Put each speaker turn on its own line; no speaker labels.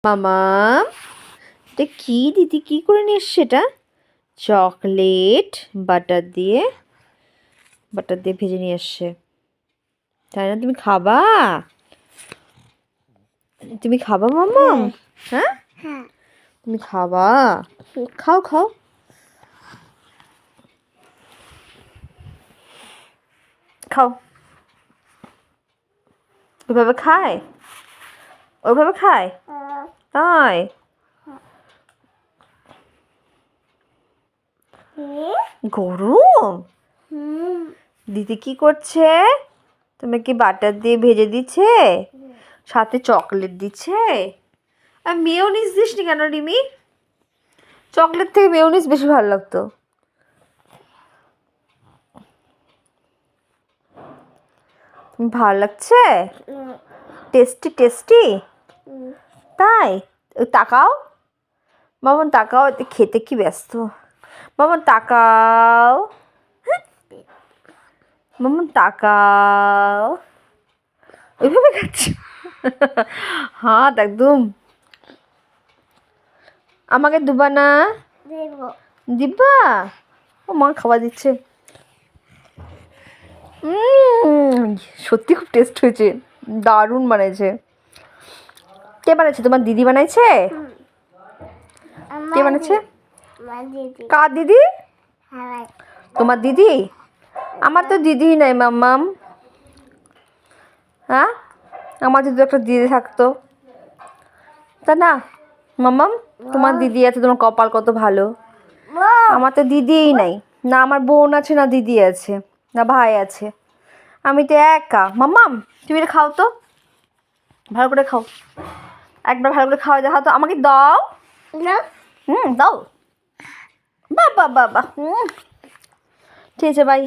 মামাম, এটা কি দিদি কি করে নিয়ে এসছে এটা? চকলেট বাটার দিয়ে ভেজে নিয়ে এসছে, তাই না? তুমি খাবা? তুমি খাবা মামাম? হ্যাঁ, তুমি খাবা? খাও খাও। খাও। ওইভাবে খায়? ওইভাবে খায়? তাই? গরম? দিদি কি করছে? তুমি কি বাটার দিয়ে ভেজে দিচ্ছে, সাথে চকলেট দিচ্ছে? আর মেয়োনিজ দিসনি কেন রিমি? চকলেট থেকে মেয়োনিজ বেশি ভালো লাগতো। ভালো লাগছে? Tasty tasty? তাই? তাকাও মামন, তাকাও, খেতে কি ব্যস্ত। মামন তাকাও, মামন তাকাও। ওইভাবে খাচ্ছি। হাত একদম। আমাকে দুবা না? দিবা? ও মা খাবার দিচ্ছে। সত্যি খুব টেস্ট হয়েছে, দারুণ বানিয়েছে। কে বানিয়েছে? তোমার দিদি বানাইছে? কে বানিয়েছে? কার দিদি? তোমার দিদি? আমার তো দিদিই নাই মাম্মাম। হ্যাঁ, আমার যদি একটা দিদি থাকতো। তা না মাম্মাম, তোমার দিদি আছে, তোমার কপাল কত ভালো। আমার তো দিদিই নাই, না আমার বোন আছে, না দিদি আছে, না ভাই আছে। আমি তো একা। মাম্মাম, তুমি এটা খাও তো, ভালো করে খাও। একবার ভালো করে খাওয়া দেখা তো, আমাকে দাও। দাও। বাবা বাবা, ঠিক আছে, বাই।